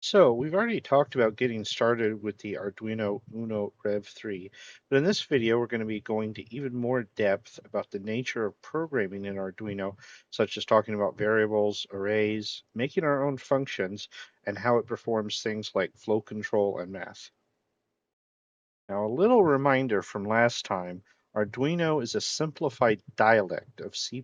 So we've already talked about getting started with the Arduino Uno Rev 3, but in this video we're going to be going to even more depth about the nature of programming in Arduino, such as talking about variables, arrays, making our own functions, and how it performs things like flow control and math. Now, a little reminder from last time, Arduino is a simplified dialect of C++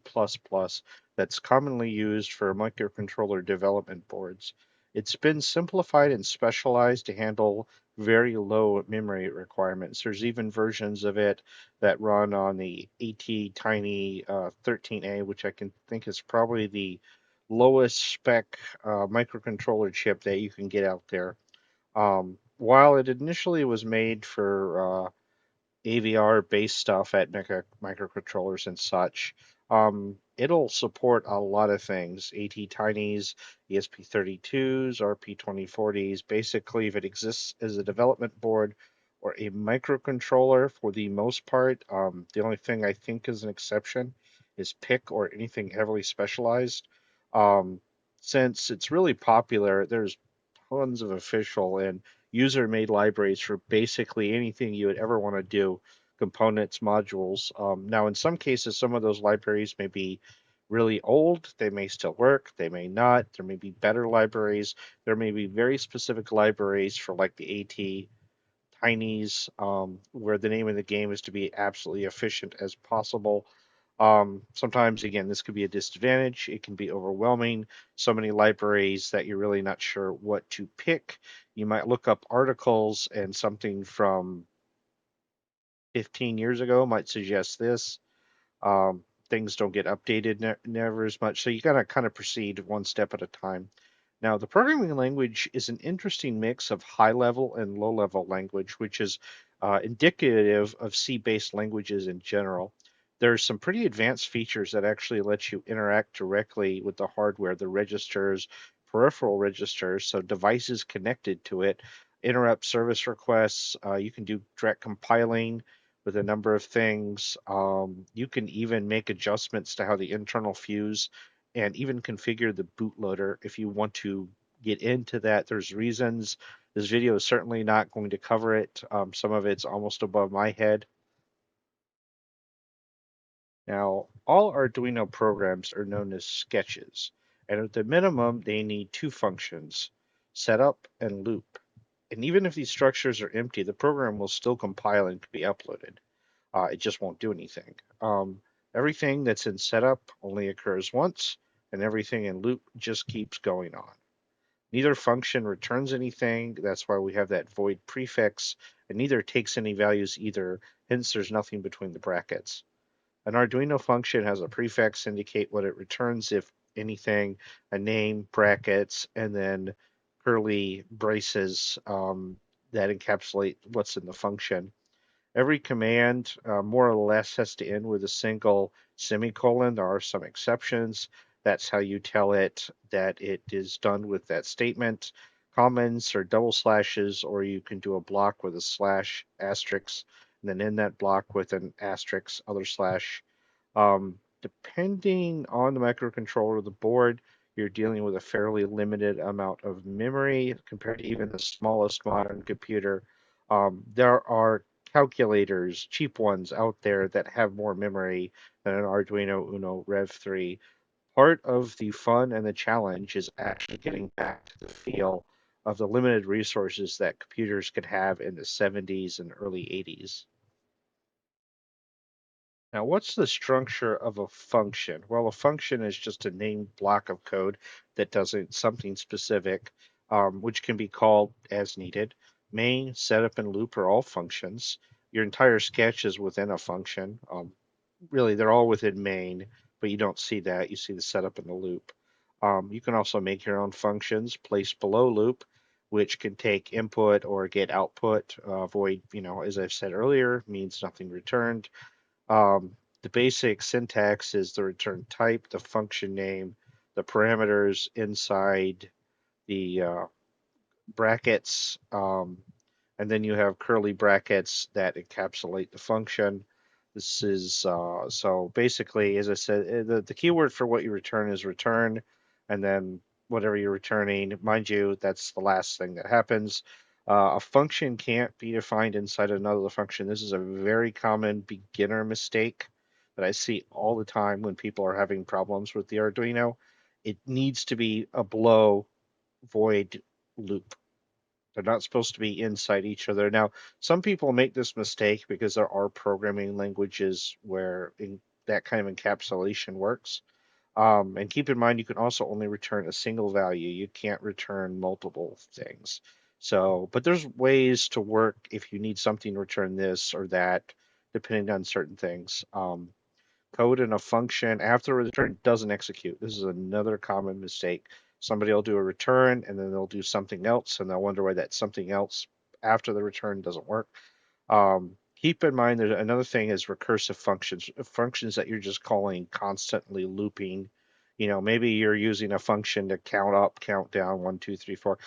that's commonly used for microcontroller development boards. It's been simplified and specialized to handle very low memory requirements. There's even versions of it that run on the AT Tiny 13A, which I can think is probably the lowest spec microcontroller chip that you can get out there. While it initially was made for AVR based stuff at microcontrollers and such, it'll support a lot of things: AT Tinys, ESP32s, RP2040s. Basically, if it exists as a development board or a microcontroller, for the most part, the only thing I think is an exception is PIC or anything heavily specialized. Um, since it's really popular, there's tons of official and user-made libraries for basically anything you would ever want to do, components, modules. Now, in some cases, some of those libraries may be really old. They may still work. They may not. There may be better libraries. There may be very specific libraries for like the AT Tinys, where the name of the game is to be absolutely efficient as possible. Sometimes, again, this could be a disadvantage. It can be overwhelming. So many libraries that you're really not sure what to pick. You might look up articles and something from 15 years ago might suggest this. Things don't get updated never as much. So you got to kind of proceed one step at a time. Now, the programming language is an interesting mix of high level and low level language, which is indicative of C-based languages in general. There's some pretty advanced features that actually let you interact directly with the hardware, the registers, peripheral registers, so devices connected to it, interrupt service requests. You can do direct compiling with a number of things. You can even make adjustments to how the internal fuse and even configure the bootloader if you want to get into that. There's reasons. This video is certainly not going to cover it. Some of it's almost above my head. Now, all Arduino programs are known as sketches, and at the minimum, they need two functions, setup and loop. And even if these structures are empty, the program will still compile and be uploaded. It just won't do anything. Everything that's in setup only occurs once, and everything in loop just keeps going on. Neither function returns anything. That's why we have that void prefix, and neither takes any values either. Hence, there's nothing between the brackets. An Arduino function has a prefix indicate what it returns, if anything, a name, brackets, and then curly braces that encapsulate what's in the function. Every command, more or less, has to end with a single semicolon. There are some exceptions. That's how you tell it that it is done with that statement. Comments or double slashes, or you can do a block with a slash, asterisk, and then end that block with an asterisk, other slash. Depending on the microcontroller of the board, you're dealing with a fairly limited amount of memory compared to even the smallest modern computer. There are calculators, cheap ones out there that have more memory than an Arduino Uno Rev 3. Part of the fun and the challenge is actually getting back to the feel of the limited resources that computers could have in the 70s and early 80s. Now, what's the structure of a function? Well, a function is just a named block of code that does something specific, which can be called as needed. Main, setup, and loop are all functions. Your entire sketch is within a function. Really, they're all within main, but you don't see that. You see the setup and the loop. You can also make your own functions placed below loop, which can take input or get output. Void, as I've said earlier, means nothing returned. The basic syntax is the return type, the function name, the parameters inside the brackets, and then you have curly brackets that encapsulate the function. This is so basically, as I said, the keyword for what you return is return, and then whatever you're returning. Mind you, that's the last thing that happens. A function can't be defined inside another function. This is a very common beginner mistake that I see all the time when people are having problems with the Arduino. It needs to be a below void loop. They're not supposed to be inside each other. Now, some people make this mistake because there are programming languages where that kind of encapsulation works. And keep in mind, you can also only return a single value. You can't return multiple things. So, but there's ways to work if you need something to return this or that, depending on certain things. Code in a function after a return doesn't execute. This is another common mistake. Somebody will do a return and then they'll do something else and they'll wonder why that something else after the return doesn't work. Keep in mind that another thing is recursive functions, functions that you're just calling constantly looping. Maybe you're using a function to count up, count down, one, two, three, four.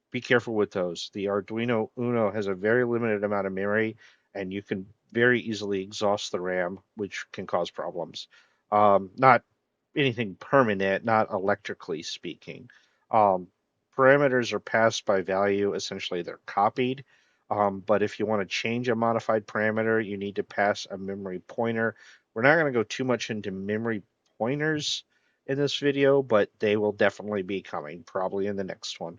Be careful with those. The Arduino Uno has a very limited amount of memory, and you can very easily exhaust the RAM, which can cause problems. Not anything permanent, not electrically speaking. Um, Parameters are passed by value, essentially they're copied. But if you want to change a modified parameter, you need to pass a memory pointer. We're not going to go too much into memory pointers in this video, but they will definitely be coming, probably in the next one.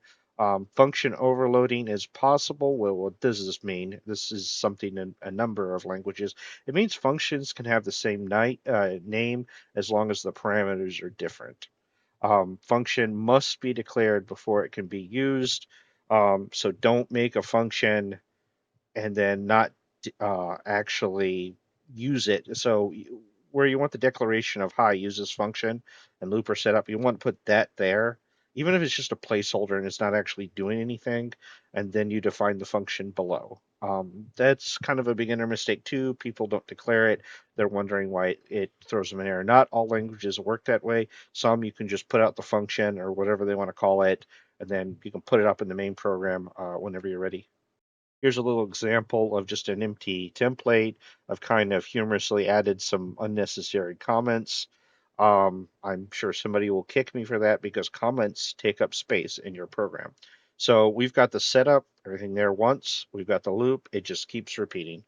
Function overloading is possible. Well, what does this mean? This is something in a number of languages. It means functions can have the same name as long as the parameters are different. Function must be declared before it can be used. So don't make a function and then not actually use it. So where you want the declaration of hi, use this function and looper setup, you want to put that there, even if it's just a placeholder and it's not actually doing anything, and then you define the function below. That's kind of a beginner mistake too. People don't declare it. They're wondering why it throws them an error. Not all languages work that way. Some you can just put out the function or whatever they want to call it, and then you can put it up in the main program whenever you're ready. Here's a little example of just an empty template. I've kind of humorously added some unnecessary comments. I'm sure somebody will kick me for that because comments take up space in your program. So we've got the setup, everything there once. We've got the loop. It just keeps repeating.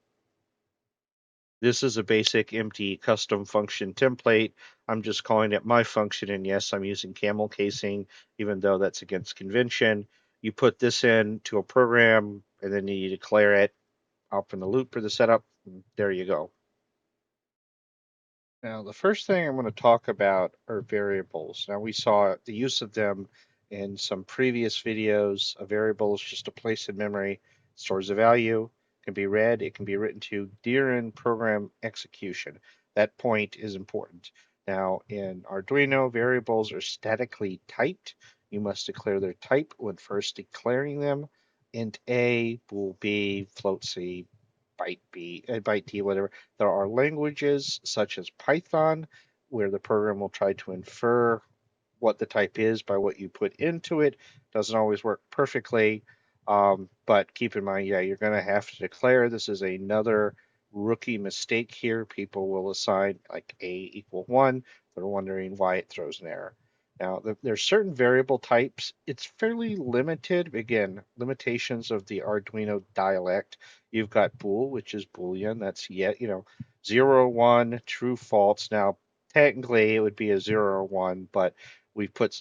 This is a basic empty custom function template. I'm just calling it my function, and yes, I'm using camel casing, even though that's against convention. You put this into a program, and then you declare it up in the loop for the setup. There you go. Now, the first thing I'm going to talk about are variables. Now, we saw the use of them in some previous videos. A variable is just a place in memory, stores a value, can be read, it can be written to during program execution. That point is important. Now, in Arduino, variables are statically typed. You must declare their type when first declaring them. Int A, bool B, float C, byte B, byte D, whatever. There are languages such as Python where the program will try to infer what the type is by what you put into it. Doesn't always work perfectly, but keep in mind, yeah, you're going to have to declare. This is another rookie mistake here. People will assign like A equal 1. They're wondering why it throws an error. Now, there's certain variable types. It's fairly limited. Again, limitations of the Arduino dialect. You've got bool, which is Boolean. That's yet, 0, 1, true, false. Now, technically, it would be a 0 or 1, but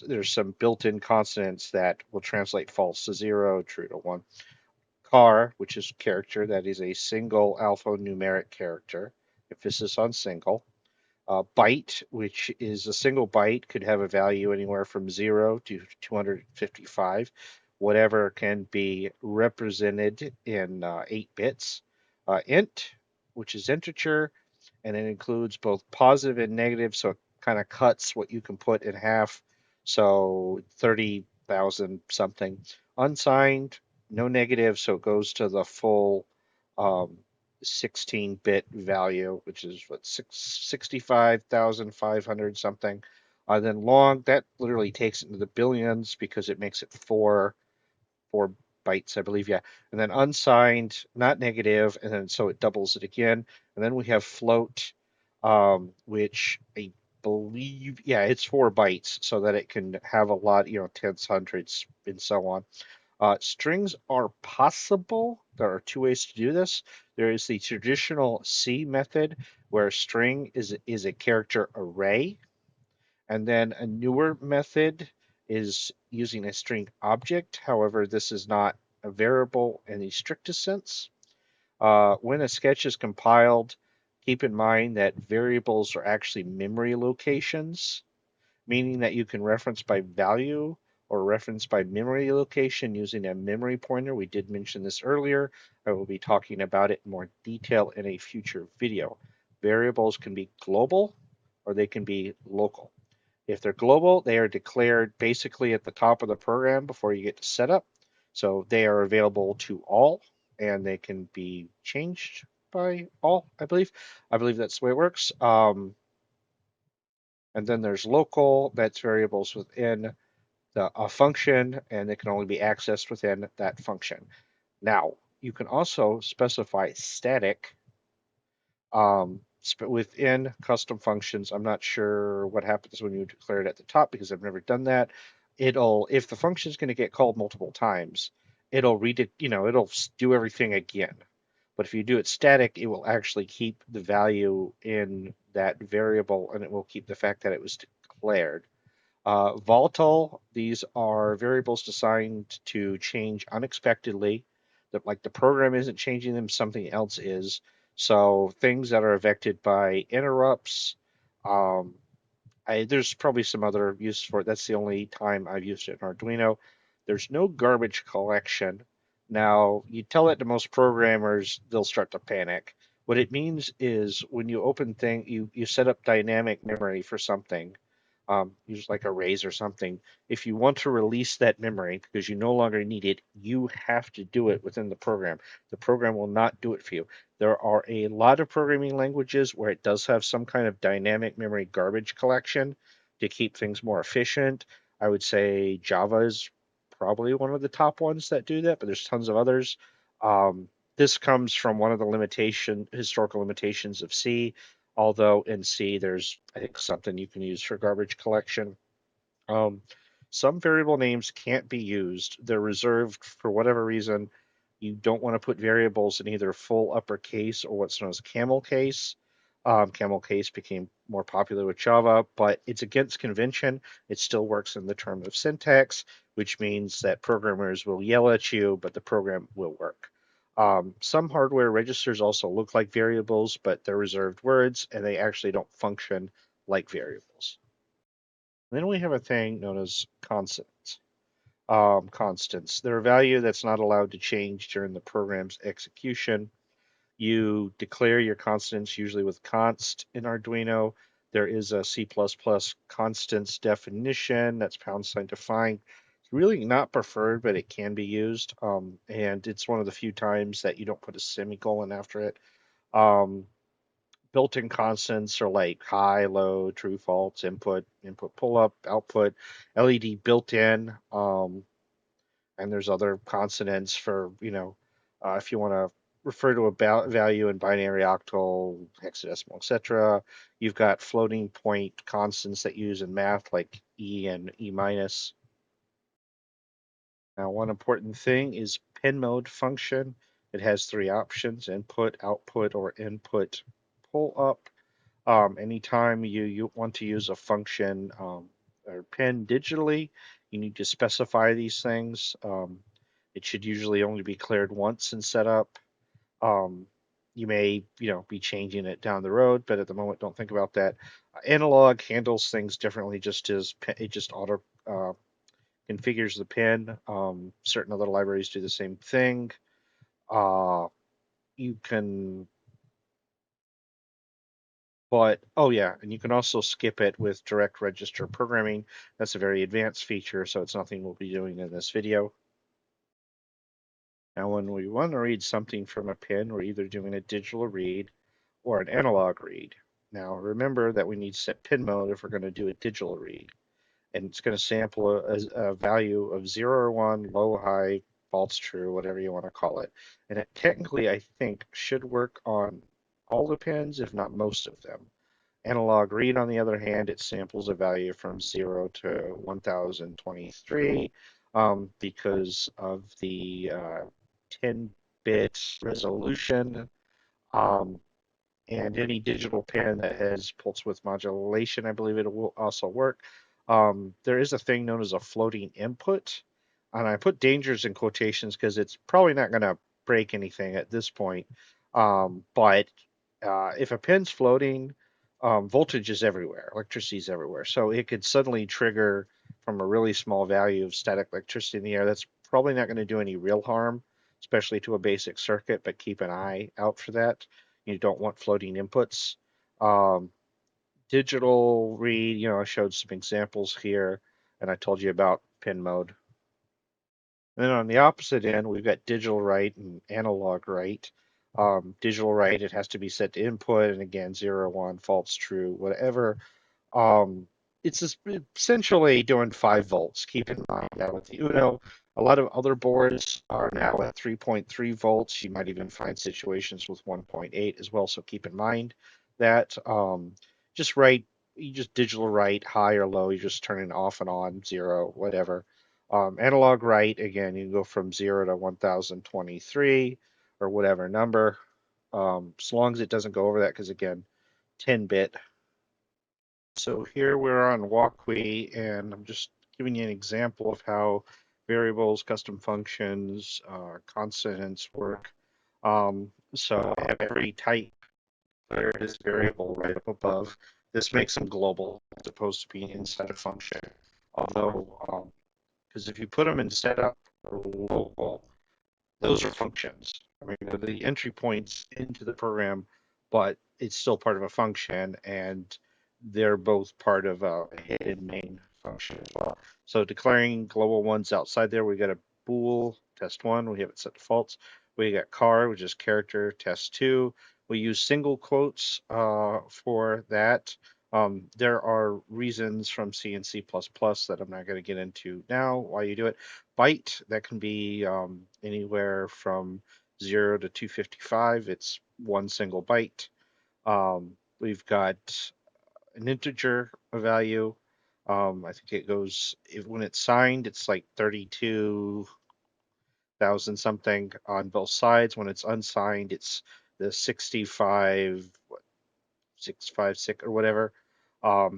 there's some built-in consonants that will translate false to 0, true to 1. Char, which is character, that is a single alphanumeric character, emphasis on single. Byte, which is a single byte, could have a value anywhere from 0 to 255, whatever can be represented in 8 bits. Int, which is integer, and it includes both positive and negative, so it kind of cuts what you can put in half. So 30,000 something. Unsigned, no negative, so it goes to the full 16-bit value, which is what 65,500 something. Then long, that literally takes it into the billions because it makes it four bytes, I believe, yeah. And then unsigned, not negative, and then so it doubles it again. And then we have float, which believe, yeah, it's 4 bytes so that it can have a lot, tens, hundreds, and so on. Strings are possible. There are two ways to do this. There is the traditional C method where a string is a character array, and then a newer method is using a string object. However, this is not a variable in the strictest sense. When a sketch is compiled, keep in mind that variables are actually memory locations, meaning that you can reference by value or reference by memory location using a memory pointer. We did mention this earlier. I will be talking about it in more detail in a future video. Variables can be global or they can be local. If they're global, they are declared basically at the top of the program before you get to setup. So they are available to all and they can be changed by all, I believe. I believe that's the way it works. And then there's local, that's variables within a function, and they can only be accessed within that function. Now, you can also specify static within custom functions. I'm not sure what happens when you declare it at the top because I've never done that. If the function is going to get called multiple times, it'll read it, it'll do everything again. But if you do it static, it will actually keep the value in that variable and it will keep the fact that it was declared. Volatile, these are variables designed to change unexpectedly. Like the program isn't changing them, something else is. So things that are affected by interrupts, um, there's probably some other use for it. That's the only time I've used it in Arduino. There's no garbage collection. Now, you tell that to most programmers, they'll start to panic. What it means is when you open thing, you set up dynamic memory for something, use like arrays or something. If you want to release that memory because you no longer need it, you have to do it within the program. The program will not do it for you. There are a lot of programming languages where it does have some kind of dynamic memory garbage collection to keep things more efficient. I would say Java is probably one of the top ones that do that, but there's tons of others. Um, this comes from one of the historical limitations of C, although in C there's, I think, something you can use for garbage collection. Um, some variable names can't be used. They're reserved for whatever reason. You don't want to put variables in either full uppercase or what's known as camel case. Camel case became more popular with Java, but it's against convention. It still works in the term of syntax, which means that programmers will yell at you, but the program will work. Some hardware registers also look like variables, but they're reserved words and they actually don't function like variables. Then we have a thing known as constants. Constants. They're a value that's not allowed to change during the program's execution. You declare your constants usually with const in Arduino. There is a C++ constants definition that's # defined. It's really not preferred, but it can be used. And it's one of the few times that you don't put a semicolon after it. Um, Built-in constants are like high, low, true, false, input pull up, output, LED built in, and there's other consonants for, if you want to refer to a value in binary, octal, hexadecimal, etc. You've got floating point constants that you use in math like E and E minus. Now, one important thing is pin mode function. It has three options: input, output, or input pull up. Anytime you want to use a function or pin digitally, you need to specify these things. It should usually only be declared once in setup. Um, you may, be changing it down the road, but at the moment, don't think about that. Analog handles things differently, it just auto configures the pin. Certain other libraries do the same thing. Uh, you can But, oh yeah, and you can also skip it with direct register programming. That's a very advanced feature, so it's nothing we'll be doing in this video. Now, when we want to read something from a pin, we're either doing a digital read or an analog read. Now, remember that we need to set pin mode if we're going to do a digital read. And it's going to sample a value of 0 or 1, low, high, false, true, whatever you want to call it. And it technically, I think, should work on all the pins, if not most of them. Analog read, on the other hand, it samples a value from 0 to 1023 because of the 10-bit resolution. Um, and any digital pen that has pulse width modulation, I believe it will also work. There is a thing known as a floating input, and I put dangers in quotations because it's probably not going to break anything at this point. But if a pen's floating, voltage is everywhere, electricity is everywhere, so it could suddenly trigger from a really small value of static electricity in the air. That's probably not going to do any real harm, especially to a basic circuit, but keep an eye out for that. You don't want floating inputs. Um, Digital read, I showed some examples here, and I told you about pin mode. And then on the opposite end, we've got digital write and analog write. Digital write, it has to be set to input, and again, 0, 1, false, true, whatever. Um, it's essentially doing 5 volts. Keep in mind that with the Uno, a lot of other boards are now at 3.3 volts. You might even find situations with 1.8 as well. So keep in mind that just write, you just digital write high or low. You just turn it off and on, 0, whatever. Analog write, again, you can go from 0 to 1023 or whatever number, as long as it doesn't go over that, because again, 10-bit. So here we're on Walkwe, and I'm just giving you an example of how variables, custom functions, constants work. So I have every type declared as variable right up above. This makes them global as opposed to being inside a function. Although, because if you put them in setup or local, those are functions. I mean, they're the entry points into the program, but it's still part of a function, and they're both part of a hidden main function as well. So declaring global ones outside there, we got a bool, test one, we have it set to false. We got car, which is character, test two. We use single quotes for that. There are reasons from C and C++ that I'm not going to get into now why you do it. Byte, that can be anywhere from 0 to 255. It's one single byte. We've got an integer value. I think it goes, when it's signed, it's like 32,000 something on both sides. When it's unsigned, it's the 65, what, 656 or whatever,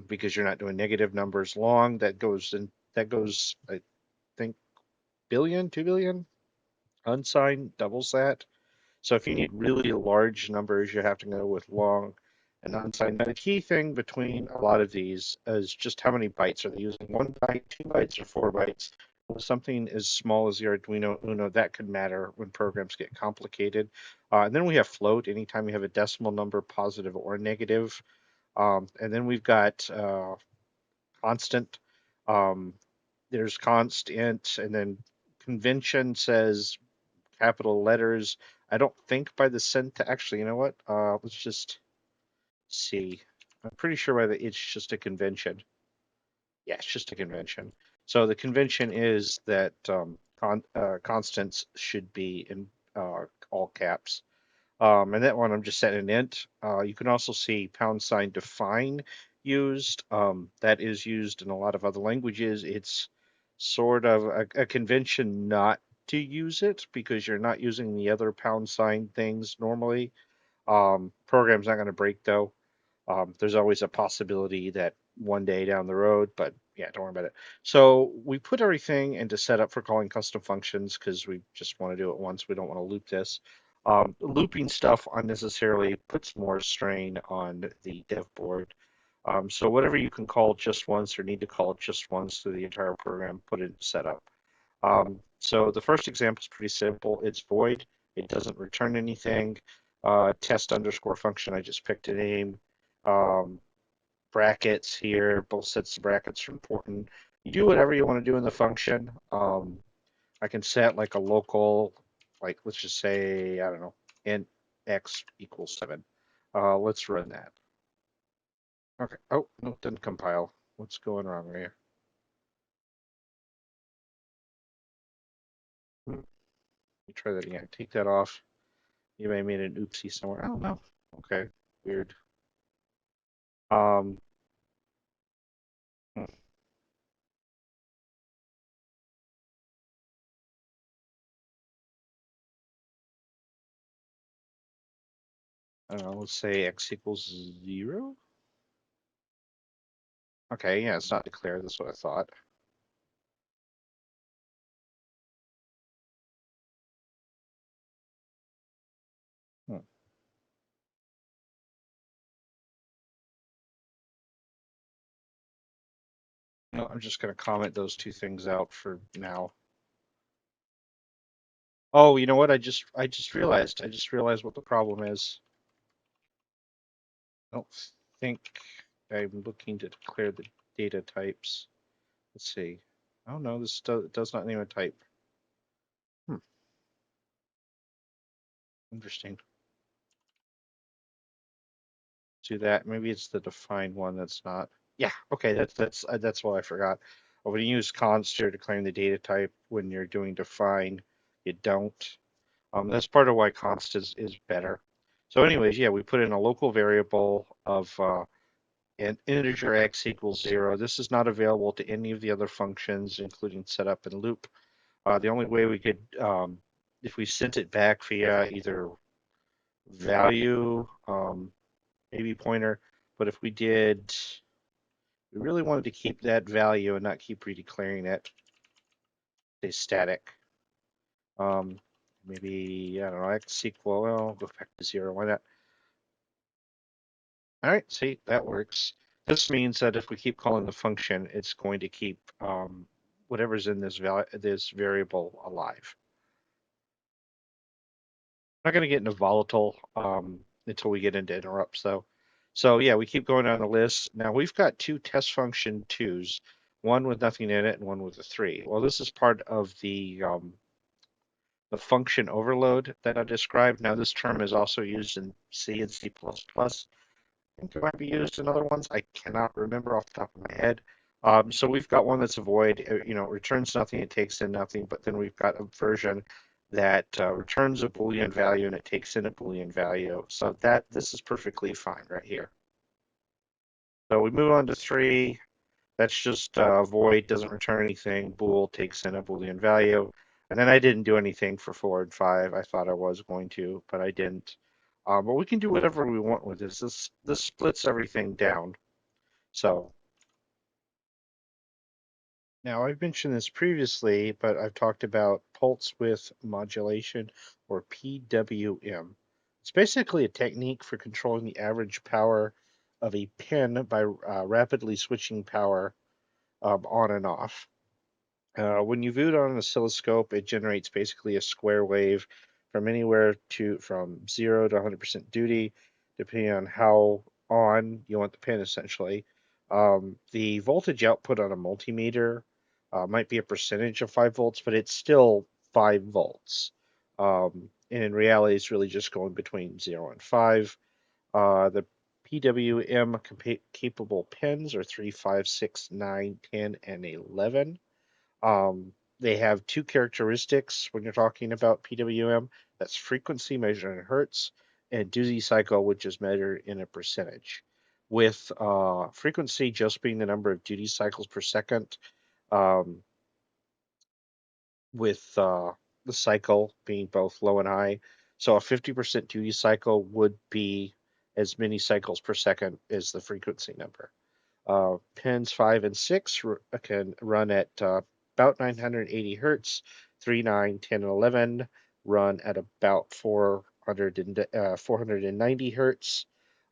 because you're not doing negative numbers long. That goes, I think, billion, 2 billion. Unsigned doubles that. So if you need really large numbers, you have to go with long and unsigned. Now, the key thing between a lot of these is just how many bytes. Are they using 1 byte, 2 bytes, or 4 bytes? With something as small as the Arduino Uno, that could matter when programs get complicated. And then we have float, anytime you have a decimal number, positive or negative. And then we've got constant. Um, there's constant, and then convention says capital letters. I don't think by the cent. Actually, you know what? Let's just see. I'm pretty sure by the it's just a convention. Yeah, it's just a convention. So the convention is that constants should be in all caps. And that one I'm just setting an int. You can also see # define used. That is used in a lot of other languages. It's sort of a convention not to use it because you're not using the other # things normally. Program's not going to break though. There's always a possibility that one day down the road, but yeah, don't worry about it. So we put everything into setup for calling custom functions because we just want to do it once. We don't want to loop this. Looping stuff unnecessarily puts more strain on the dev board. So whatever you can call just once or need to call it just once through the entire program, put it in setup. So the first example is pretty simple. It's void. It doesn't return anything. Test underscore function, I just picked a name. Um, Brackets here, both sets of brackets are important. You do whatever you want to do in the function. I can set like a local, like let's just say, I don't know, int x equals 7. Let's run that. Okay. Oh, no, it didn't compile. What's going wrong here? Let me try that again. Take that off. You may have made an oopsie somewhere. I don't know. Okay, weird. Um, hmm, I don't know, let's say x equals 0. Okay, yeah, it's not declared. That's what I thought. Hmm. No, I'm just going to comment those two things out for now. Oh, you know what? I just realized what the problem is. I don't think I'm looking to declare the data types. Let's see. Oh no, this does not name a type. Hmm, interesting. Do that. Maybe it's the defined one that's not. Yeah, okay, that's what I forgot. When you use const, you're declaring the data type. When you're doing define, you don't. That's part of why const is better. So anyways, yeah, we put in a local variable of an integer x equals 0. This is not available to any of the other functions, including setup and loop. The only way we could, if we sent it back via either value, maybe pointer, but if we did, we really wanted to keep that value and not keep redeclaring it, say static. Um, maybe, I don't know, x equal, well, I'll go back to 0. Why not? All right, see, that works. This means that if we keep calling the function, it's going to keep whatever's in this variable alive. I'm not going to get into volatile until we get into interrupts, though. So yeah, we keep going down the list. Now we've got two test function twos, one with nothing in it and one with a three. Well, this is part of the function overload that I described. Now this term is also used in C and C++. Think it might be used in other ones. I cannot remember off the top of my head. So we've got one that's a void, returns nothing, it takes in nothing, but then we've got a version that returns a Boolean value and it takes in a Boolean value. So this is perfectly fine right here. So we move on to three. That's just void, doesn't return anything. Bool takes in a Boolean value. And then I didn't do anything for 4 and 5. I thought I was going to, but I didn't. But we can do whatever we want with this. This splits everything down. So now I've mentioned this previously, but I've talked about pulse width modulation or PWM. It's basically a technique for controlling the average power of a pin by rapidly switching power on and off. When you view it on an oscilloscope, it generates basically a square wave from anywhere from 0 to 100% duty, depending on how on you want the pin, essentially. The voltage output on a multimeter might be a percentage of 5 volts, but it's still 5 volts. And in reality, it's really just going between 0 and 5. The PWM capable pins are 3, 5, 6, 9, 10, and 11. They have two characteristics when you're talking about PWM. That's frequency measured in hertz and duty cycle, which is measured in a percentage. With frequency just being the number of duty cycles per second, um, with the cycle being both low and high. So a 50% duty cycle would be as many cycles per second as the frequency number. Pins 5 and 6 can run at about 980 hertz. 3, 9, 10, and 11 run at about 490 hertz.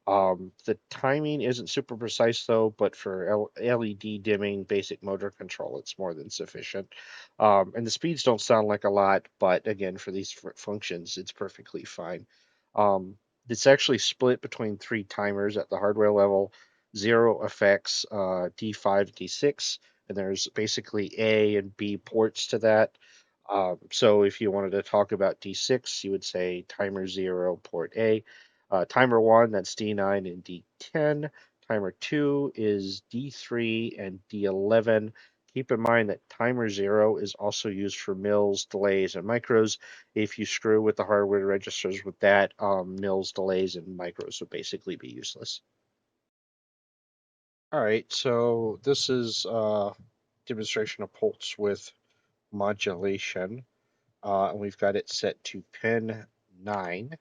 The timing isn't super precise though, but for LED dimming, basic motor control, it's more than sufficient. And the speeds don't sound like a lot, but again, for these functions, it's perfectly fine. Um, it's actually split between three timers at the hardware level. Zero affects D5 D6, and there's basically A and B ports to that. So if you wanted to talk about D6, you would say timer 0, port A. Timer 1, that's D9 and D10. Timer 2 is D3 and D11. Keep in mind that timer 0 is also used for mills, delays, and micros. If you screw with the hardware registers with that, mills, delays, and micros would basically be useless. All right, so this is a demonstration of pulse width modulation, and we've got it set to pin 9.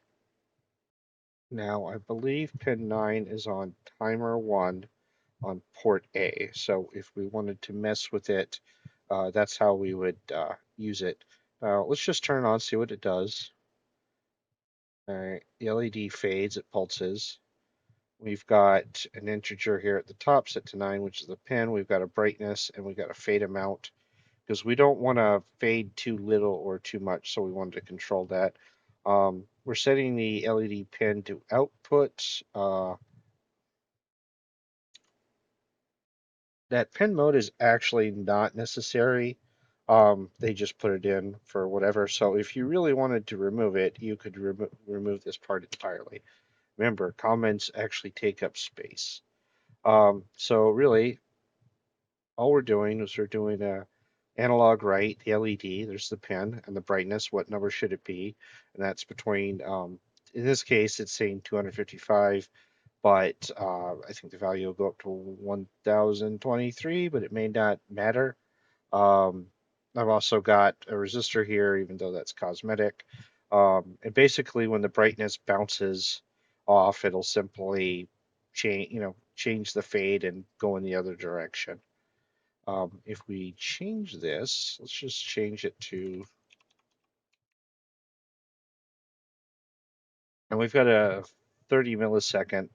Now, I believe pin 9 is on timer 1 on port A, so if we wanted to mess with it, that's how we would use it. Let's just turn it on, see what it does. All right, the LED fades, it pulses. We've got an integer here at the top set to 9, which is the pin. We've got a brightness and we've got a fade amount because we don't want to fade too little or too much, so we wanted to control that. We're setting the LED pin to output. That pin mode is actually not necessary. They just put it in for whatever. So if you really wanted to remove it, you could remove this part entirely. Remember, comments actually take up space. So really, all we're doing is we're doing a analog right, the LED, there's the pin, and the brightness, what number should it be? And that's between, in this case, it's saying 255, but I think the value will go up to 1023, but it may not matter. Um, I've also got a resistor here, even though that's cosmetic. And basically, when the brightness bounces off, it'll simply change the fade and go in the other direction. If we change this, let's just change it to, and we've got a 30 millisecond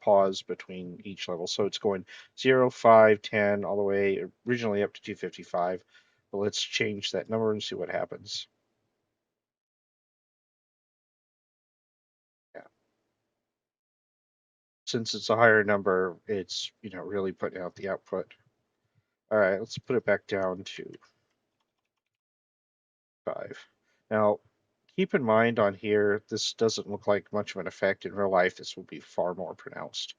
pause between each level. So it's going 0, 5, 10, all the way originally up to 255. But let's change that number and see what happens. Yeah. Since it's a higher number, it's, really putting out the output. All right, let's put it back down to 5. Now, keep in mind on here, this doesn't look like much of an effect. In real life, this will be far more pronounced.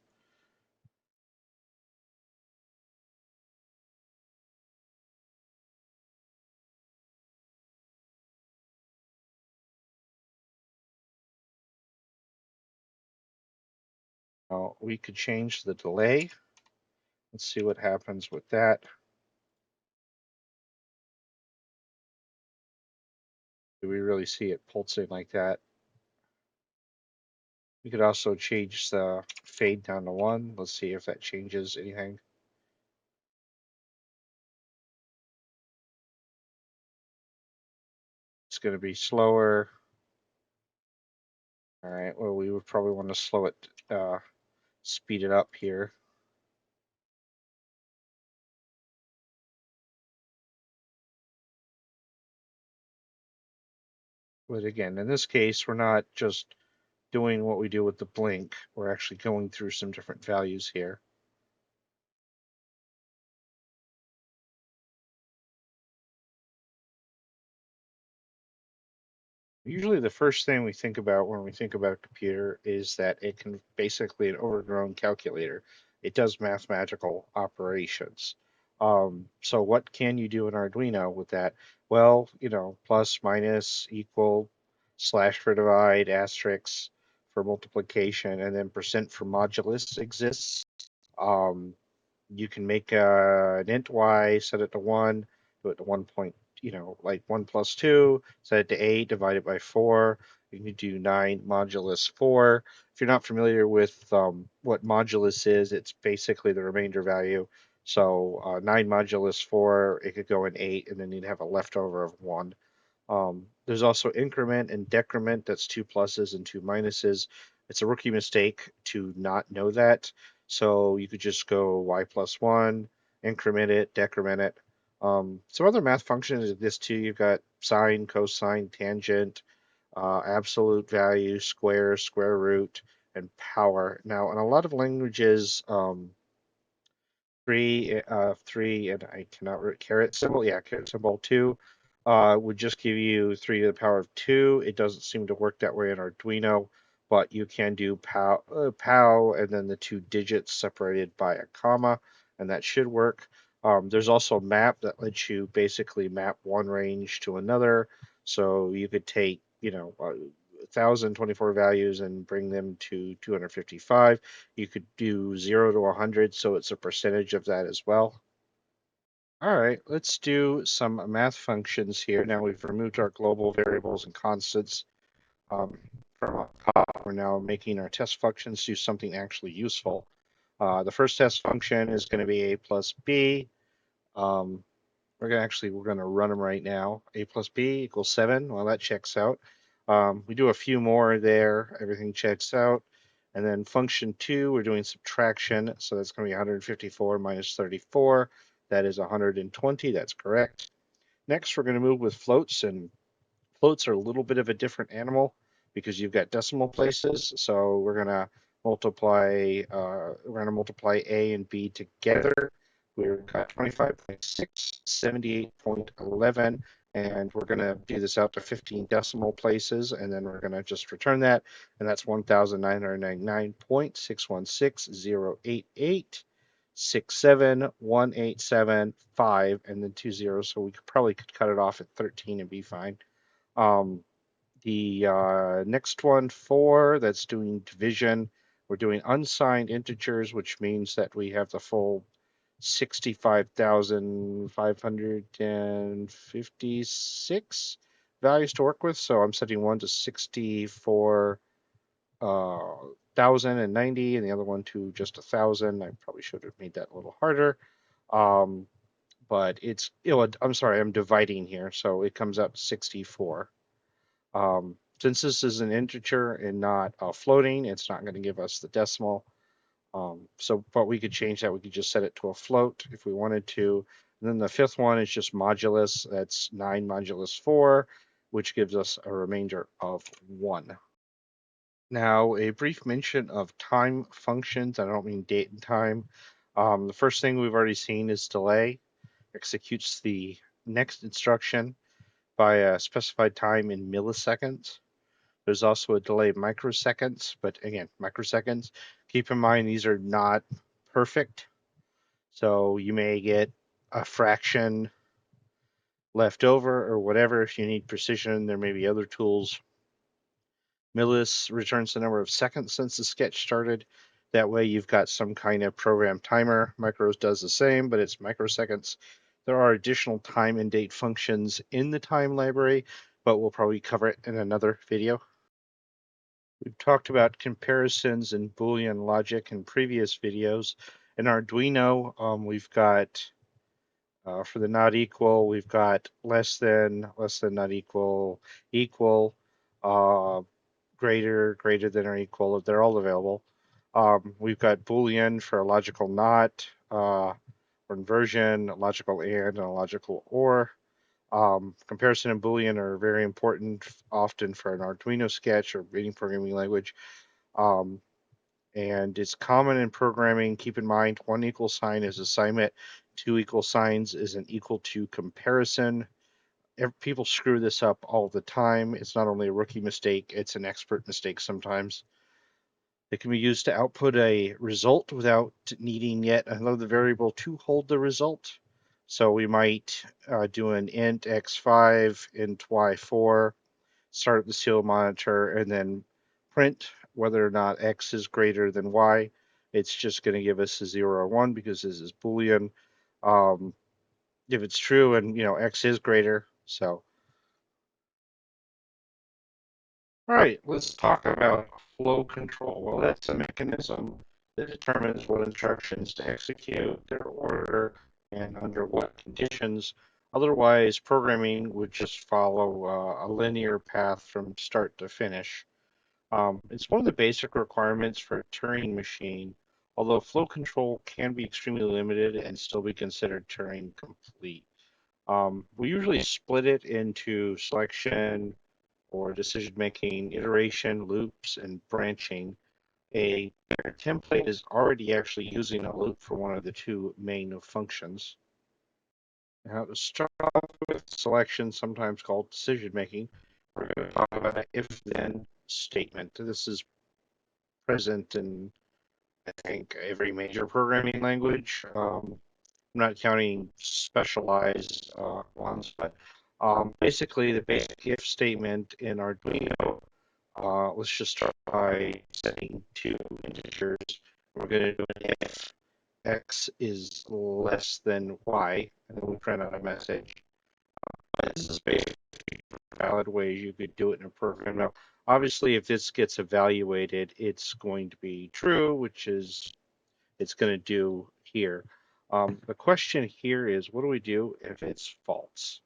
Now, we could change the delay. Let's see what happens with that. Do we really see it pulsing like that? We could also change the fade down to 1. Let's see if that changes anything. It's going to be slower. All right, well, we would probably want to slow it, speed it up here. But again, in this case, we're not just doing what we do with the blink. We're actually going through some different values here. Usually the first thing we think about when we think about a computer is that it can basically an overgrown calculator. It does mathematical operations. So what can you do in Arduino with that? Well, plus, minus, equal, slash for divide, asterisk for multiplication, and then percent for modulus exists. Um, you can make an int y, set it to 1, do it to 1 point, like 1 plus 2, set it to 8, divide it by 4. You can do 9 modulus 4. If you're not familiar with what modulus is, it's basically the remainder value. So 9 modulus 4, it could go in 8, and then you'd have a leftover of 1. There's also increment and decrement. That's 2 pluses and 2 minuses. It's a rookie mistake to not know that. So you could just go y plus 1, increment it, decrement it. Some other math functions exist too. You've got sine, cosine, tangent, absolute value, square, square root, and power. Now, in a lot of languages, 3, and I cannot read caret symbol. Yeah, caret symbol 2 would just give you 3 to the power of 2. It doesn't seem to work that way in Arduino, but you can do pow, and then the 2 digits separated by a comma, and that should work. There's also map that lets you basically map one range to another. So you could take, 1024 values and bring them to 255. You could do 0 to 100, so it's a percentage of that as well. All right, let's do some math functions here. Now we've removed our global variables and constants um, from up top. We're now making our test functions do something actually useful. The first test function is going to be a plus b. Um, we're going to run them right now. A plus b equals 7. Well, that checks out. We do a few more there. Everything checks out. And then function 2, we're doing subtraction. So that's going to be 154 minus 34. That is 120. That's correct. Next, we're going to move with floats, and floats are a little bit of a different animal because you've got decimal places. So we're going to multiply A and B together. We've got 25.6, 78.11, and we're going to do this out to 15 decimal places, and then we're going to just return that, and that's 1,999.616,088.67187.5, and then 2 zeros, so we could cut it off at 13 and be fine. Um, the next one, 4, that's doing division. We're doing unsigned integers, which means that we have the full 65,556 values to work with. So I'm setting one to 64,090 and the other one to just 1,000. I probably should have made that a little harder. Um, but I'm sorry, I'm dividing here. So it comes out to 64. Since this is an integer and not floating, it's not going to give us the decimal. But we could change that. We could just set it to a float if we wanted to. And then the fifth one is just modulus. That's 9 modulus 4, which gives us a remainder of 1. Now, a brief mention of time functions. I don't mean date and time. The first thing we've already seen is delay. Executes the next instruction by a specified time in milliseconds. There's also a delay of microseconds, but again, microseconds. Keep in mind these are not perfect. So you may get a fraction left over or whatever. If you need precision, there may be other tools. Millis returns the number of seconds since the sketch started. That way you've got some kind of program timer. Micros does the same, but it's microseconds. There are additional time and date functions in the time library, but we'll probably cover it in another video. We've talked about comparisons and Boolean logic in previous videos. In Arduino, we've got for the not equal, we've got less than, not equal, equal, uh, greater, greater than or equal. They're all available. We've got Boolean for a logical not, for inversion, a logical and a logical or. Comparison and Boolean are very important often for an Arduino sketch or any programming language. And it's common in programming. Keep in mind, one equal sign is assignment, two equal signs is an equal to comparison. People screw this up all the time. It's not only a rookie mistake, it's an expert mistake sometimes. It can be used to output a result without needing yet another variable to hold the result. So we might do an int x5, int y4, start up the serial monitor, and then print whether or not x is greater than y. It's just going to give us a 0 or 1 because this is Boolean. If it's true and x is greater. So, all right, let's talk about flow control. Well, that's a mechanism that determines what instructions to execute, their order, and under what conditions. Otherwise, programming would just follow a linear path from start to finish. It's one of the basic requirements for a Turing machine, although flow control can be extremely limited and still be considered Turing complete. We usually split it into selection or decision making, iteration, loops, and branching. A template is already actually using a loop for one of the two main functions. Now, to start off with selection, sometimes called decision making, we're going to talk about an if-then statement. This is present in, I think, every major programming language. I'm not counting specialized ones, but basically the basic if statement in Arduino Let's just start by setting two integers. We're going to do an if x is less than y, and then we print out a message. This is basically valid ways you could do it in a program. Now, obviously, if this gets evaluated, it's going to be true, which is it's going to do here. The question here is, what do we do if it's false?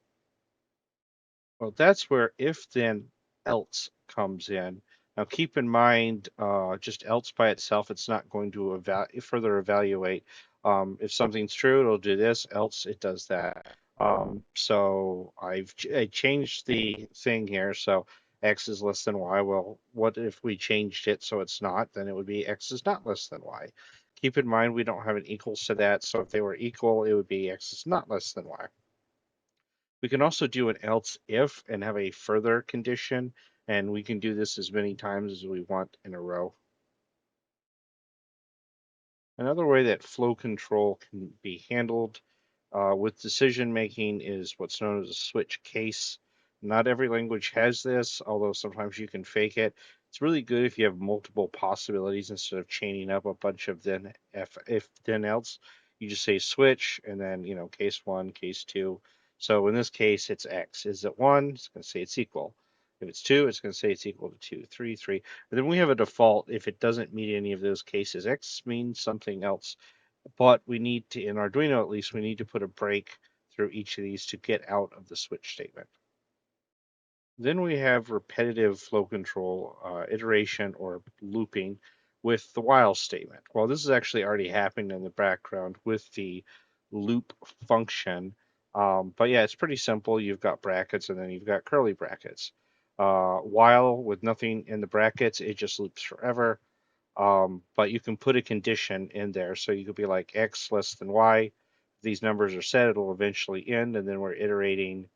Well, that's where if then else comes in. Now keep in mind, just else by itself, it's not going to further evaluate. If something's true, it'll do this, else it does that. So I changed the thing here, so x is less than y. Well, what if we changed it so it's not? Then it would be x is not less than y. Keep in mind we don't have an equals to that, so if they were equal, it would be x is not less than y. We can also do an else if and have a further condition, and we can do this as many times as we want in a row. Another way that flow control can be handled with decision making is what's known as a switch case. Not every language has this, although sometimes you can fake it. It's really good if you have multiple possibilities instead of chaining up a bunch of then if then else. You just say switch and then case one, case two. So in this case, it's X. Is it one? It's going to say it's equal. If it's two, it's going to say it's equal to two, three, three. And then we have a default. If it doesn't meet any of those cases, X means something else. But we need to, in Arduino at least, we need to put a break through each of these to get out of the switch statement. Then we have repetitive flow control, iteration or looping with the while statement. Well, this is actually already happening in the background with the loop function. But yeah, it's pretty simple. You've got brackets and then you've got curly brackets. While with nothing in the brackets, it just loops forever. But you can put a condition in there. So you could be like x less than y. If these numbers are set, it'll eventually end, and then we're iterating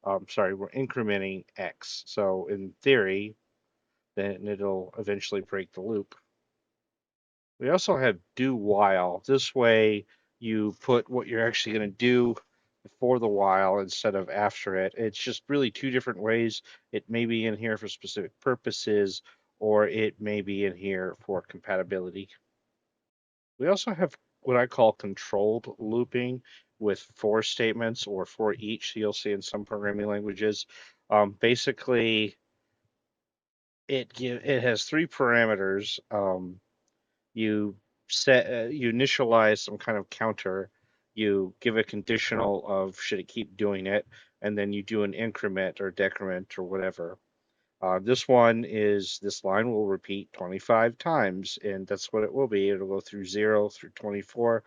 we're incrementing x. So in theory, then it'll eventually break the loop. We also have do while. This way you put what you're actually going to do before the while instead of after it. It's just really two different ways. It may be in here for specific purposes, or it may be in here for compatibility. We also have what I call controlled looping with for statements or for each. You'll see in some programming languages. Basically, it has three parameters. You initialize some kind of counter. You give a conditional of should it keep doing it, and then you do an increment or decrement or whatever. This line will repeat 25 times, and that's what it will be. It'll go through 0 through 24.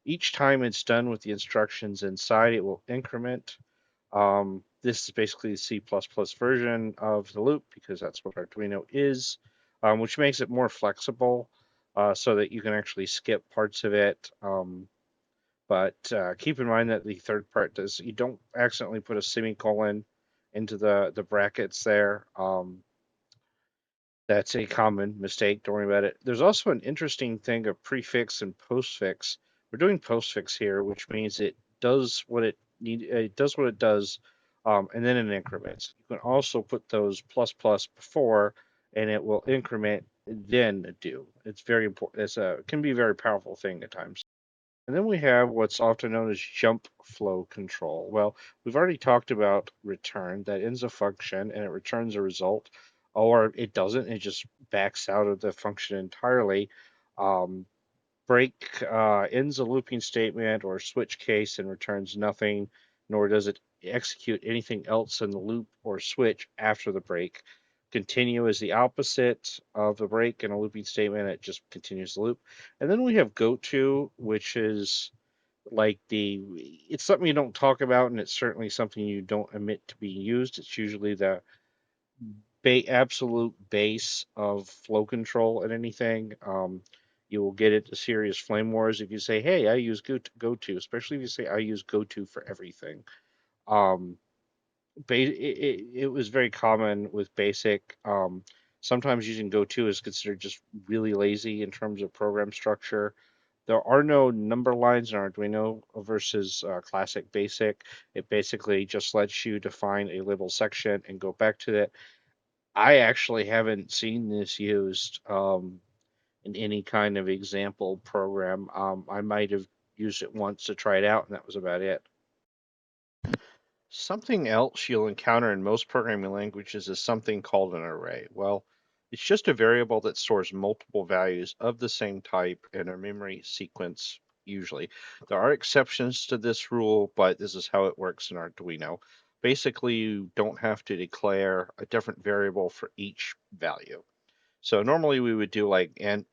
Each time it's done with the instructions inside, it will increment. This is basically the C++ version of the loop because that's what Arduino is, which makes it more flexible so that you can actually skip parts of it. But keep in mind that the third part does, you don't accidentally put a semicolon into the brackets there. That's a common mistake. Don't worry about it. There's also an interesting thing of prefix and postfix. We're doing postfix here, which means it does what it does what it does, and then it increments. You can also put those plus plus before, and it will increment then do. It's very important. It can be a very powerful thing at times. And then we have what's often known as jump flow control. Well, we've already talked about return. That ends a function and it returns a result, or it doesn't. It just backs out of the function entirely. Um, break ends a looping statement or switch case and returns nothing, nor does it execute anything else in the loop or switch after the break. Continue is the opposite of the break in a looping statement. It just continues the loop. And then we have go to, which is it's something you don't talk about, and it's certainly something you don't admit to being used. It's usually the absolute base of flow control in anything. You will get into serious flame wars if you say, "Hey, I use go to," especially if you say, "I use go to for everything." Um, it was very common with basic. Sometimes using go to is considered just really lazy in terms of program structure. There are no number lines in Arduino versus classic basic. It basically just lets you define a label section and go back to it. I actually haven't seen this used in any kind of example program. I might have used it once to try it out, and that was about it. Something else you'll encounter in most programming languages is something called an array. Well, it's just a variable that stores multiple values of the same type in a memory sequence, usually. There are exceptions to this rule, but this is how it works in Arduino. Basically, you don't have to declare a different variable for each value. So normally we would do like int,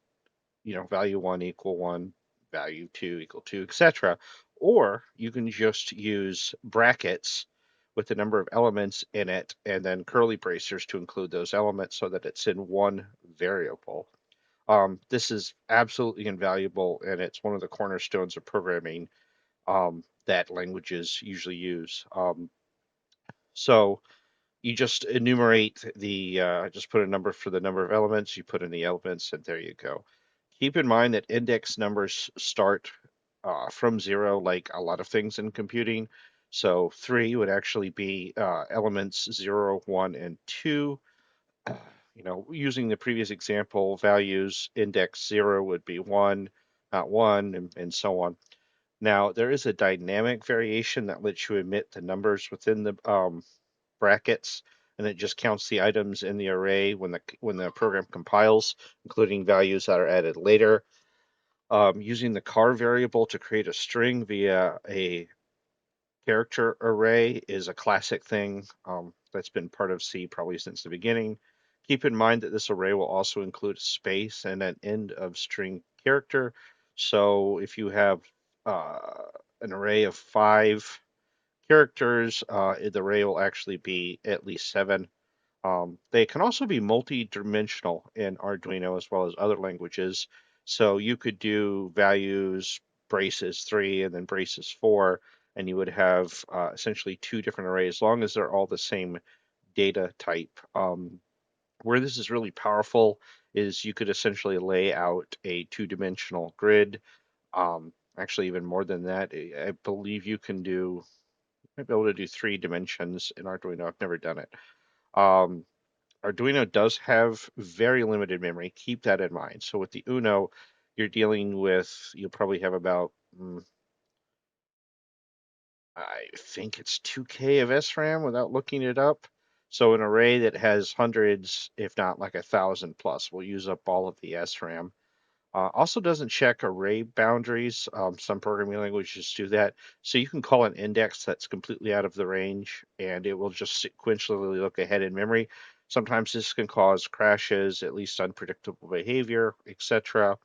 value one equal one, value two equal two, etc. Or you can just use brackets with the number of elements in it and then curly braces to include those elements so that it's in one variable. This is absolutely invaluable, and it's one of the cornerstones of programming that languages usually use. So you just enumerate just put a number for the number of elements, you put in the elements, and there you go. Keep in mind that index numbers start from zero, like a lot of things in computing. So 3 would actually be elements 0, 1, and 2. Using the previous example, values index 0 would be 1, not 1, and so on. Now, there is a dynamic variation that lets you omit the numbers within the brackets, and it just counts the items in the array when the program compiles, including values that are added later. Using the char variable to create a string via a character array is a classic thing that's been part of C probably since the beginning. Keep in mind that this array will also include a space and an end of string character. So if you have an array of 5 characters, the array will actually be at least 7. They can also be multi-dimensional in Arduino as well as other languages. So you could do values braces 3 and then braces 4, and you would have essentially 2 different arrays, as long as they're all the same data type. Where this is really powerful is you could essentially lay out a 2-dimensional grid. Actually, even more than that, I believe you can do, might be able to do 3 dimensions in Arduino. I've never done it. Um, Arduino does have very limited memory. Keep that in mind. So with the Uno, you'll probably have about, I think it's 2K of SRAM without looking it up. So an array that has hundreds, if not like 1,000 plus, will use up all of the SRAM. Also doesn't check array boundaries. Some programming languages do that. So you can call an index that's completely out of the range, and it will just sequentially look ahead in memory. Sometimes this can cause crashes, at least unpredictable behavior, etc.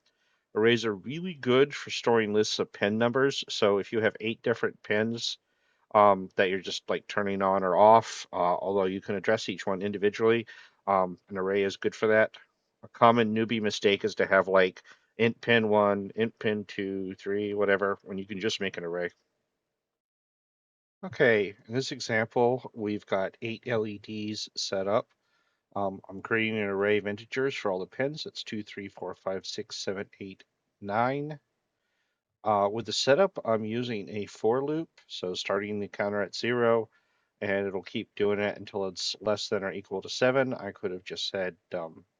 Arrays are really good for storing lists of pin numbers. So if you have 8 different pins, that you're just like turning on or off, although you can address each one individually. An array is good for that. A common newbie mistake is to have like int pin 1, int pin 2, 3, whatever, when you can just make an array. Okay, in this example, we've got 8 LEDs set up. I'm creating an array of integers for all the pins. It's 2, 3, 4, 5, 6, 7, 8, 9. With the setup, I'm using a for loop, so starting the counter at 0, and it'll keep doing it until it's less than or equal to 7. I could have just said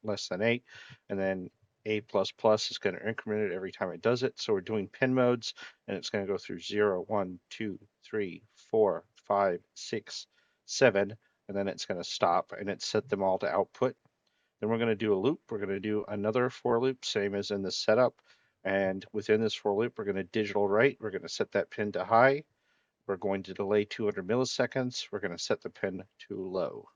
less than 8, and then A++ is going to increment it every time it does it. So we're doing pin modes, and it's going to go through 0, 1, 2, 3, 4, 5, 6, 7, and then it's going to stop, and it's set them all to output. Then we're going to do a loop. We're going to do another for loop, same as in the setup. And within this for loop, we're going to digital write. We're going to set that pin to high. We're going to delay 200 milliseconds. We're going to set the pin to low.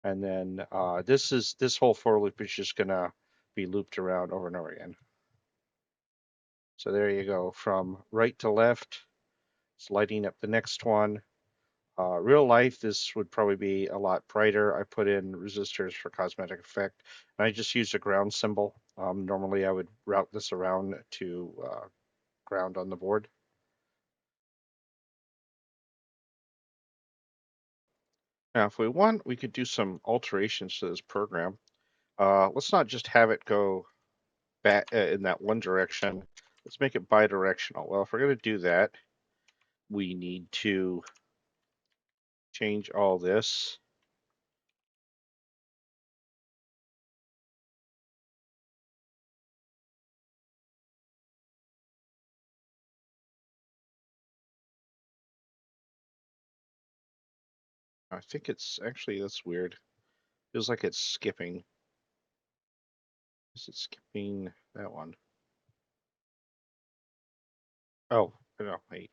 And then this whole for loop is just going to be looped around over and over again. So there you go. From right to left, it's lighting up the next one. Real life, this would probably be a lot brighter. I put in resistors for cosmetic effect, and I just used a ground symbol. Normally, I would route this around to ground on the board. Now, if we want, we could do some alterations to this program. Let's not just have it go back in that one direction. Let's make it bidirectional. Well, if we're going to do that, we need to change all this I think it's actually, that's weird. Feels like it's skipping. Is it skipping that one? Oh, no, wait.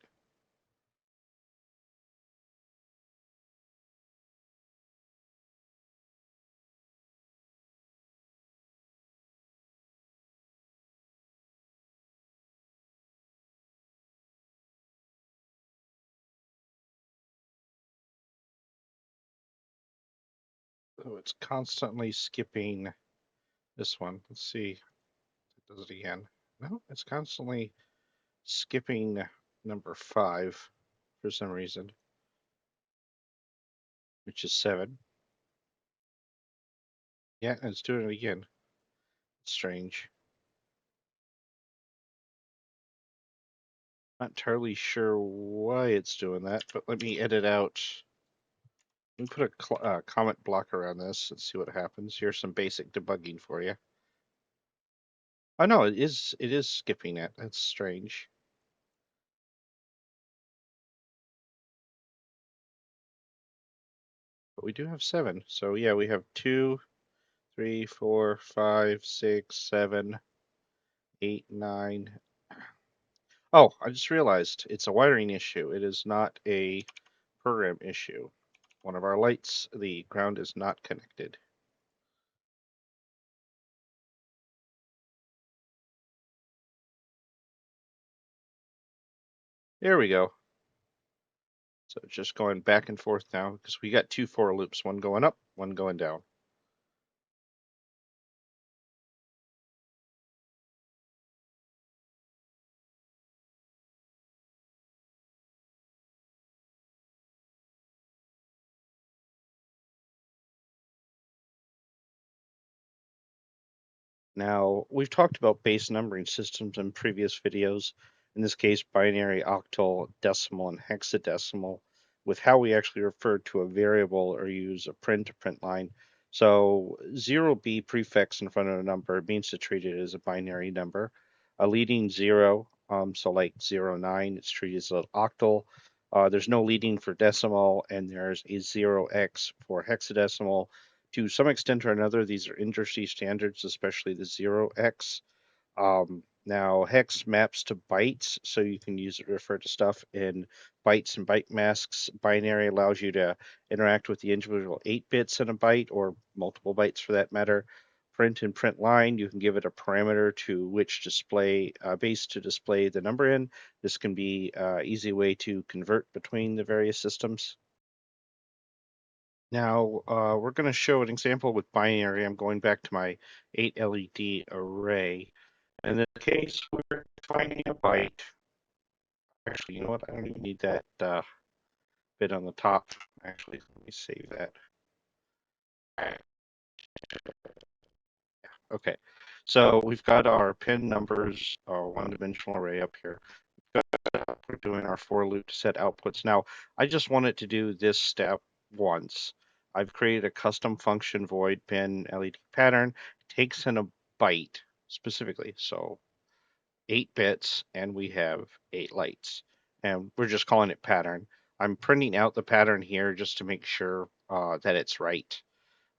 Oh, it's constantly skipping this one. Let's see. It does it again. No, it's constantly skipping number 5 for some reason, which is 7. Yeah, and it's doing it again. It's strange. Not entirely sure why it's doing that, but let me edit out. Let me put a comment block around this and see what happens. Here's some basic debugging for you. Oh no, it is skipping it. That's strange. But we do have 7. So yeah, we have 2, 3, 4, 5, 6, 7, 8, 9. Oh, I just realized it's a wiring issue. It is not a program issue. One of our lights, the ground is not connected. There we go. So it's just going back and forth now because we got 2 for loops, one going up, one going down. Now, we've talked about base numbering systems in previous videos, in this case, binary, octal, decimal, and hexadecimal, with how we actually refer to a variable or use a print line. So 0b prefix in front of a number means to treat it as a binary number. A leading 0, so like 09, it's treated as an octal. There's no leading for decimal, and there's a 0x for hexadecimal. To some extent or another, these are industry standards, especially the 0x. Now, hex maps to bytes, so you can use it to refer to stuff in bytes and byte masks. Binary allows you to interact with the individual 8 bits in a byte, or multiple bytes for that matter. Print and print line, you can give it a parameter to which display base to display the number in. This can be an easy way to convert between the various systems. Now, we're going to show an example with binary. I'm going back to my 8 LED array. In this case, we're defining a byte. Actually, you know what? I don't even need that bit on the top. Actually, let me save that. Okay, so we've got our pin numbers, our one-dimensional array up here. We're doing our for loop to set outputs. Now, I just wanted to do this step once. I've created a custom function void pin LED pattern. It takes in a byte specifically, so 8 bits, and we have 8 lights. And we're just calling it pattern. I'm printing out the pattern here just to make sure that it's right.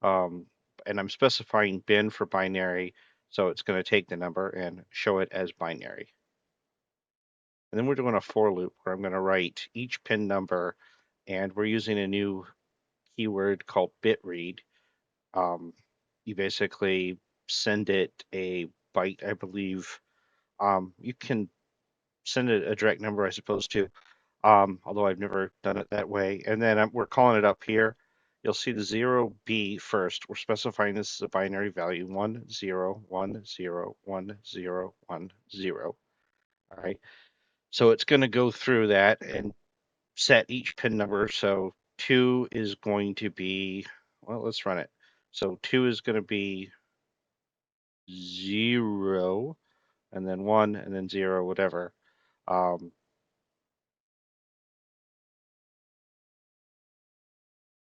Um, and I'm specifying bin for binary, so it's going to take the number and show it as binary. And then we're doing a for loop where I'm going to write each pin number, and we're using a new keyword called bit read. You basically send it a byte, I believe. You can send it a direct number, I suppose, too, although I've never done it that way. And then we're calling it up here. You'll see the 0B first. We're specifying this as a binary value, 1, 0, 1, 0, 1, 0, 1, 0. All right. So it's going to go through that and set each pin number. So 2 is going to be, well, let's run it. So 2 is going to be 0, and then 1, and then 0, whatever. Um,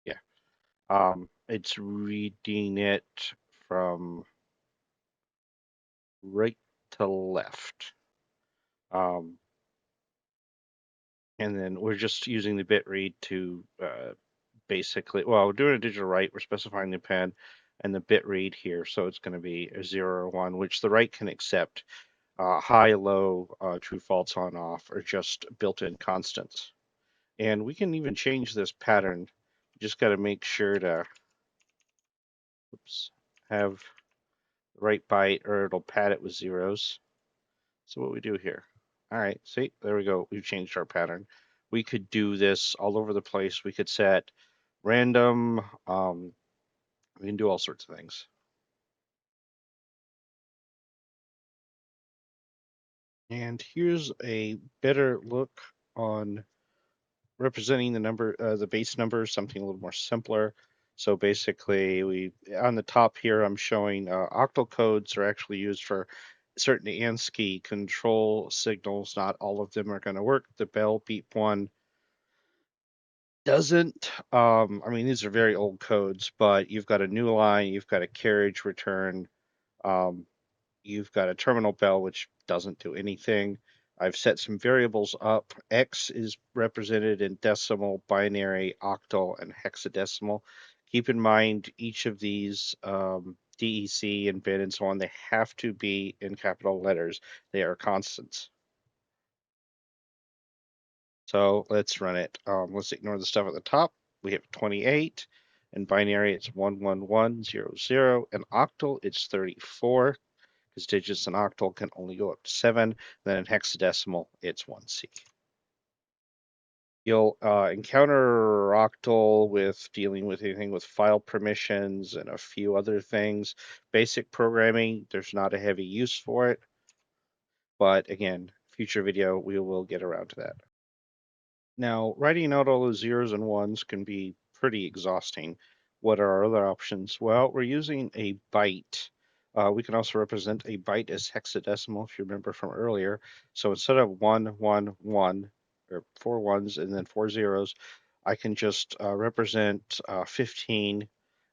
yeah. It's reading it from right to left. Um, and then we're just using the bit read to basically, well, we're doing a digital write, we're specifying the pen and the bit read here, so it's going to be a 0 or 1, which the write can accept high, low, true, false, on, off, or just built-in constants. And we can even change this pattern. Just got to make sure to oops, have the right byte or it'll pad it with zeros. So what we do here. All right, see, there we go. We've changed our pattern. We could do this all over the place. We could set random. We can do all sorts of things. And here's a better look on representing the number, the base number, something a little more simpler. So basically, we on the top here, I'm showing octal codes are actually used for certain ANSI control signals. Not all of them are going to work. The bell beep one doesn't. I mean, these are very old codes, but you've got a new line, you've got a carriage return, um, you've got a terminal bell, which doesn't do anything. I've set some variables up. X is represented in decimal, binary, octal, and hexadecimal. Keep in mind each of these DEC and bit and so on, they have to be in capital letters. They are constants. So let's run it. Let's ignore the stuff at the top. We have 28. In binary, it's 11100. In octal, it's 34, because digits in octal can only go up to 7. Then in hexadecimal, it's 1C. You'll encounter octal with dealing with anything with file permissions and a few other things. Basic programming, there's not a heavy use for it. But again, future video, we will get around to that. Now, writing out all those zeros and ones can be pretty exhausting. What are our other options? Well, we're using a byte. We can also represent a byte as hexadecimal, if you remember from earlier. So instead of 111, or 4 ones and then 4 zeros, I can just represent 15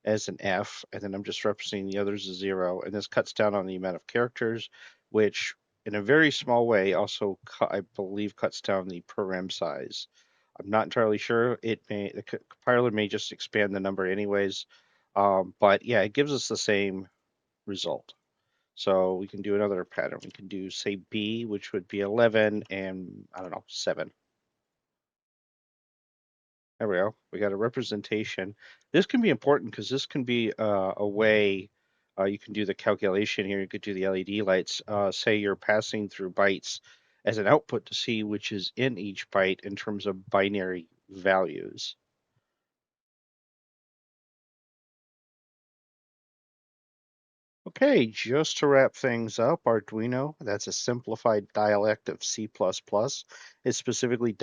as an F, and then I'm just representing the others as 0. And this cuts down on the amount of characters, which in a very small way also, I believe, cuts down the program size. I'm not entirely sure. The compiler may just expand the number anyways, but yeah, it gives us the same result. So we can do another pattern. We can do, say, B, which would be 11 and, I don't know, 7. There we go. We got a representation. This can be important because this can be a way you can do the calculation here. You could do the LED lights. Say you're passing through bytes as an output to see which is in each byte in terms of binary values. Okay, just to wrap things up, Arduino, that's a simplified dialect of C++, is specifically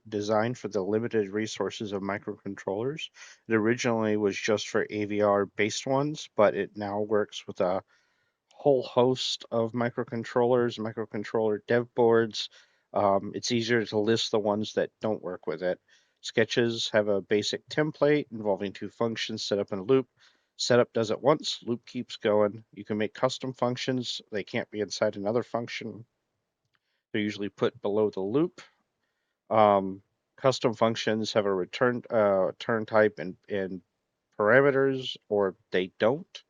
designed for the limited resources of microcontrollers. It originally was just for AVR-based ones, but it now works with a whole host of microcontrollers, microcontroller dev boards. It's easier to list the ones that don't work with it. Sketches have a basic template involving 2 functions set up in a loop. Setup does it once, loop keeps going. You can make custom functions. They can't be inside another function. They're usually put below the loop. Um, Custom functions have a return type and parameters, or they don't.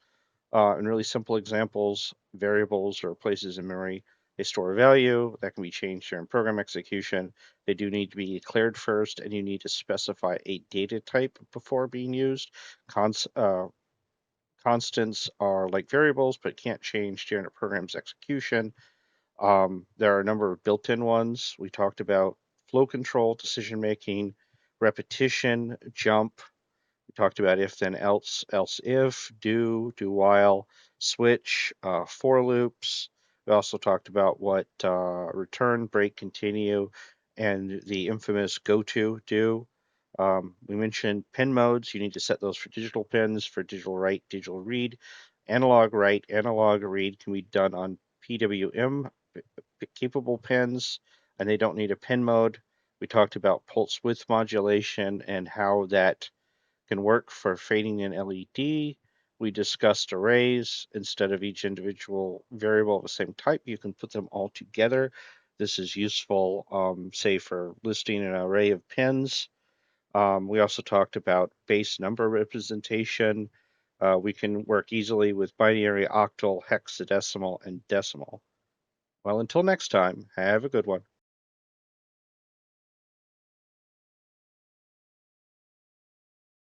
In really simple examples, variables or places in memory, they store a value that can be changed during program execution. They do need to be declared first, and you need to specify a data type before being used. Constants are like variables, but can't change during a program's execution. There are a number of built-in ones. We talked about flow control, decision making, repetition, jump. We talked about if then else, else if, do while, switch, for loops. We also talked about what return, break, continue, and the infamous go to do. We mentioned pin modes. You need to set those for digital pins, for digital write, digital read. Analog write, analog read can be done on PWM capable pins, and they don't need a pin mode. We talked about pulse width modulation and how that can work for fading an LED. We discussed arrays. Instead of each individual variable of the same type, you can put them all together. This is useful, say, for listing an array of pins. We also talked about base number representation. We can work easily with binary, octal, hexadecimal, and decimal. Well, until next time, have a good one.